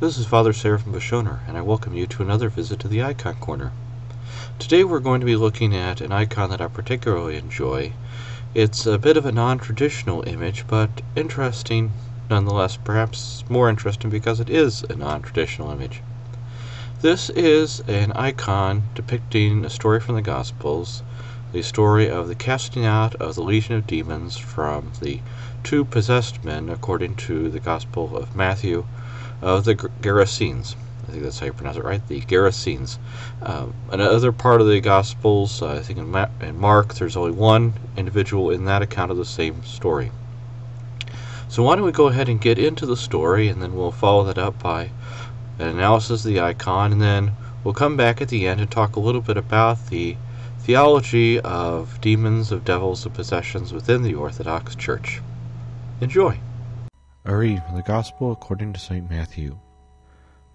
This is Father Seraphim Bashoner, and I welcome you to another visit to the Icon Corner. Today we're going to be looking at an icon that I particularly enjoy. It's a bit of a non-traditional image, but interesting nonetheless, perhaps more interesting because it is a non-traditional image. This is an icon depicting a story from the Gospels, the story of the casting out of the legion of demons from the two possessed men, according to the Gospel of Matthew, of the Gerasenes. I think that's how you pronounce it, right? The Gerasenes. Another part of the Gospels, I think in Mark, there's only one individual in that account of the same story. So why don't we go ahead and get into the story, and then we'll follow that up by an analysis of the icon, and then we'll come back at the end and talk a little bit about the theology of demons, of devils, of possessions within the Orthodox Church. Enjoy! A reading from the Gospel according to St. Matthew.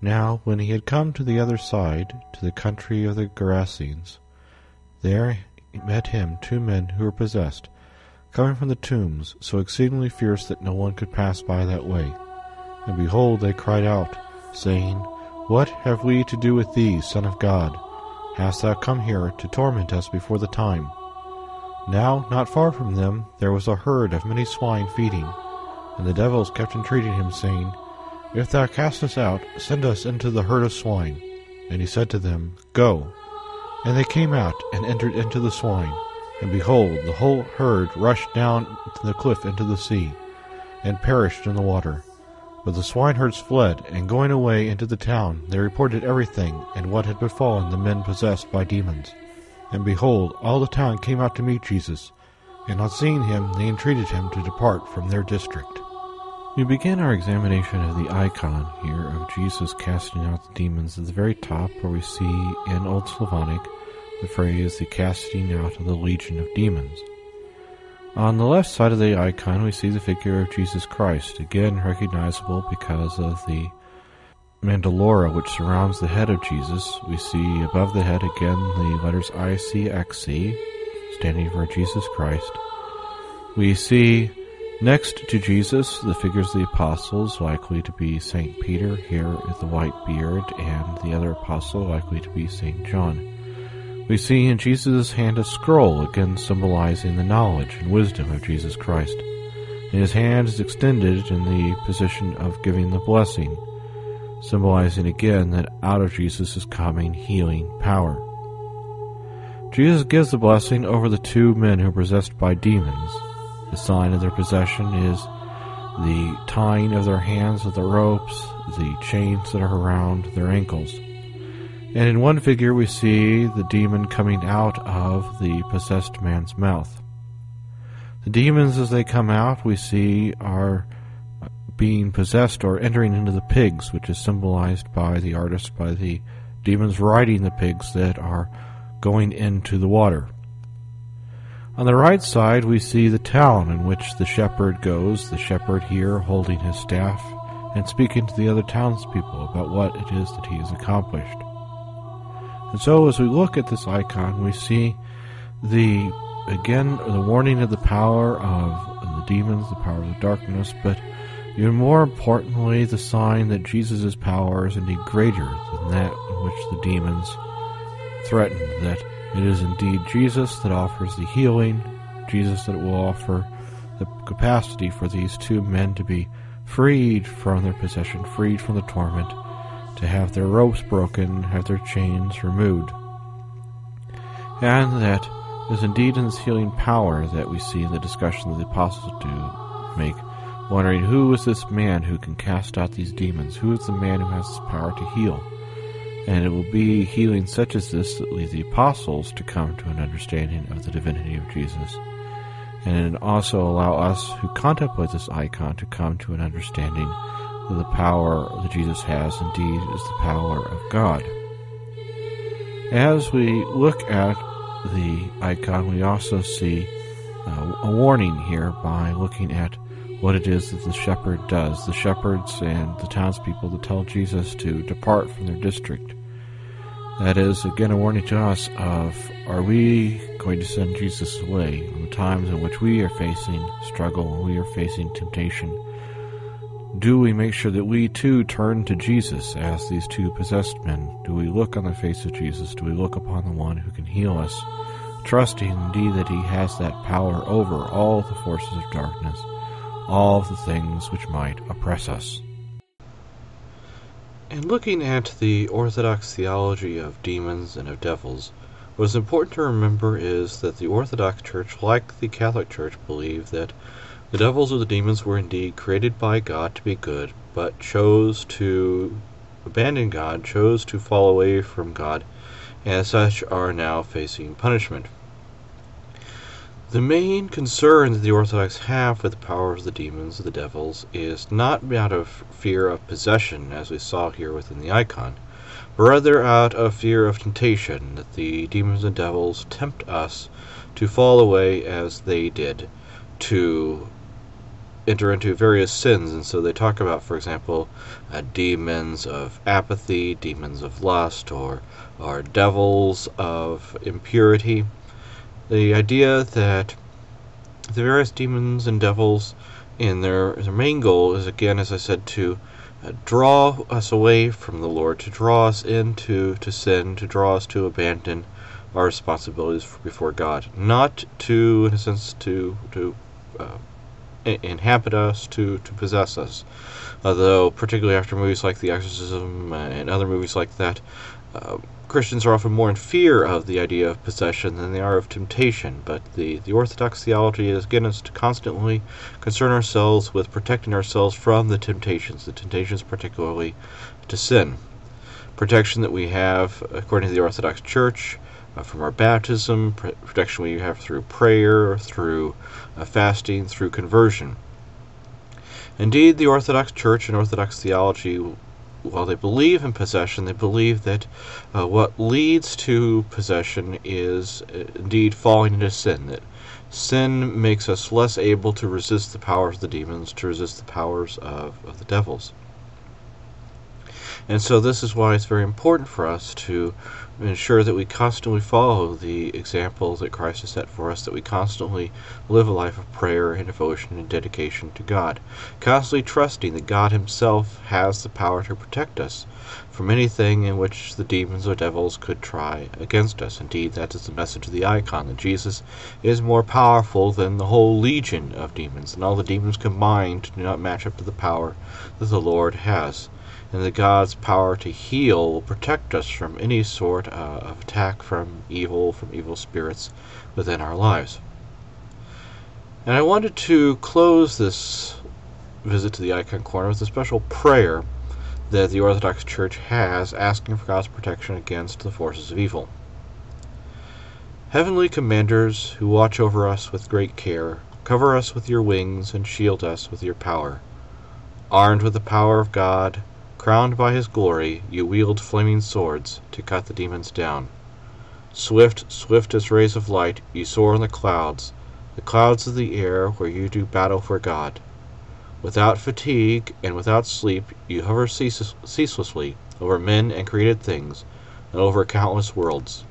Now, when he had come to the other side, to the country of the Gerasenes, there met him 2 men who were possessed, coming from the tombs, so exceedingly fierce that no one could pass by that way. And behold, they cried out, saying, What have we to do with thee, Son of God? Hast thou come here to torment us before the time? Now, not far from them, there was a herd of many swine feeding. And the devils kept entreating him, saying, If thou cast us out, send us into the herd of swine. And he said to them, Go. And they came out, and entered into the swine. And behold, the whole herd rushed down the cliff into the sea, and perished in the water. But the swineherds fled, and going away into the town, they reported everything, and what had befallen the men possessed by demons. And behold, all the town came out to meet Jesus, and on seeing him, they entreated him to depart from their district. We begin our examination of the icon here of Jesus casting out the demons at the very top, where we see in Old Slavonic the phrase, the casting out of the legion of demons. On the left side of the icon we see the figure of Jesus Christ, again recognizable because of the mandalora which surrounds the head of Jesus. We see above the head again the letters ICXC, standing for Jesus Christ. We see next to Jesus the figures of the apostles, likely to be St. Peter here with the white beard, and the other apostle likely to be St. John. We see in Jesus' hand a scroll, again symbolizing the knowledge and wisdom of Jesus Christ. And his hand is extended in the position of giving the blessing, symbolizing again that out of Jesus is coming healing power. Jesus gives the blessing over the 2 men who are possessed by demons. The sign of their possession is the tying of their hands with the ropes, the chains that are around their ankles. And in one figure we see the demon coming out of the possessed man's mouth. The demons, as they come out, we see are being possessed or entering into the pigs, which is symbolized by the artist, by the demons riding the pigs that are going into the water. On the right side we see the town in which the shepherd goes, the shepherd here holding his staff and speaking to the other townspeople about what it is that he has accomplished. And so as we look at this icon, we see the warning of the power of the demons, the power of the darkness, but even more importantly, the sign that Jesus' power is indeed greater than that in which the demons threaten, that it is indeed Jesus that offers the healing, Jesus that will offer the capacity for these 2 men to be freed from their possession, freed from the torment, to have their ropes broken, have their chains removed. And that is indeed in this healing power that we see in the discussion that the apostles do make, wondering who is this man who can cast out these demons, who is the man who has this power to heal. And it will be healing such as this that leads the apostles to come to an understanding of the divinity of Jesus. And it also allow us who contemplate this icon to come to an understanding that the power that Jesus has indeed is the power of God. As we look at the icon, we also see a warning here by looking at what it is that the shepherd does. The shepherds and the townspeople that tell Jesus to depart from their district. That is, again, a warning to us of, are we going to send Jesus away in the times in which we are facing struggle, we are facing temptation? do we make sure that we too turn to Jesus as these two possessed men? Do we look on the face of Jesus? Do we look upon the one who can heal us, trusting indeed that he has that power over all the forces of darkness, all the things which might oppress us? In looking at the Orthodox theology of demons and of devils, what is important to remember is that the Orthodox Church, like the Catholic Church, believe that the devils or the demons were indeed created by God to be good, but chose to abandon God, chose to fall away from God, and as such are now facing punishment. The main concern that the Orthodox have with the power of the demons, the devils, is not out of fear of possession, as we saw here within the icon, but rather out of fear of temptation, that the demons and devils tempt us to fall away as they did, to enter into various sins. And so they talk about, for example, demons of apathy, demons of lust, or devils of impurity. The idea that the various demons and devils, in their main goal is, again, as I said, to draw us away from the Lord, to draw us into sin, to draw us to abandon our responsibilities before God, not to, in a sense, to inhabit us, to possess us. Although, particularly after movies like The Exorcism and other movies like that, Christians are often more in fear of the idea of possession than they are of temptation, but the Orthodox theology is, again, is to constantly concern ourselves with protecting ourselves from the temptations particularly to sin. Protection that we have, according to the Orthodox Church, from our baptism, protection we have through prayer, through fasting, through conversion. Indeed, the Orthodox Church and Orthodox theology, while they believe in possession, they believe that what leads to possession is indeed falling into sin, that sin makes us less able to resist the powers of the demons, to resist the powers of the devils. And so this is why it's very important for us to ensure that we constantly follow the example that Christ has set for us, that we constantly live a life of prayer and devotion and dedication to God, constantly trusting that God himself has the power to protect us from anything in which the demons or devils could try against us. Indeed, that is the message of the icon, that Jesus is more powerful than the whole legion of demons, and all the demons combined do not match up to the power that the Lord has, and that God's power to heal will protect us from any sort of attack from evil spirits within our lives. And I wanted to close this visit to the Icon Corner with a special prayer that the Orthodox Church has, asking for God's protection against the forces of evil. Heavenly commanders who watch over us with great care, cover us with your wings and shield us with your power. Armed with the power of God, crowned by his glory, you wield flaming swords to cut the demons down. Swift, swift as rays of light, you soar in the clouds of the air where you do battle for God. Without fatigue and without sleep, you hover ceaselessly over men and created things, and over countless worlds.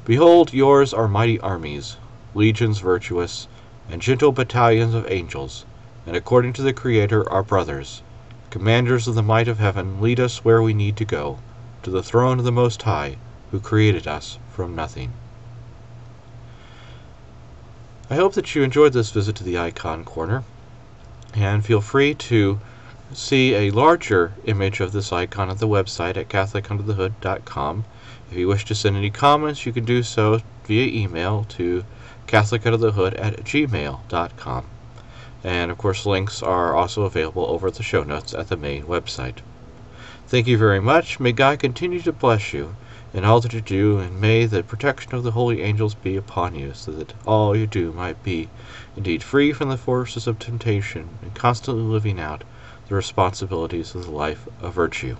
Behold, yours are mighty armies, legions virtuous, and gentle battalions of angels, and according to the Creator, our brothers. Commanders of the might of heaven, lead us where we need to go, to the throne of the Most High, who created us from nothing. I hope that you enjoyed this visit to the Icon Corner, and feel free to see a larger image of this icon at the website at CatholicUnderTheHood.com. If you wish to send any comments, you can do so via email to CatholicUnderTheHood@gmail.com. And, of course, links are also available over at the show notes at the main website. Thank you very much. May God continue to bless you in all that you do, and may the protection of the holy angels be upon you, so that all you do might be indeed free from the forces of temptation and constantly living out the responsibilities of the life of virtue.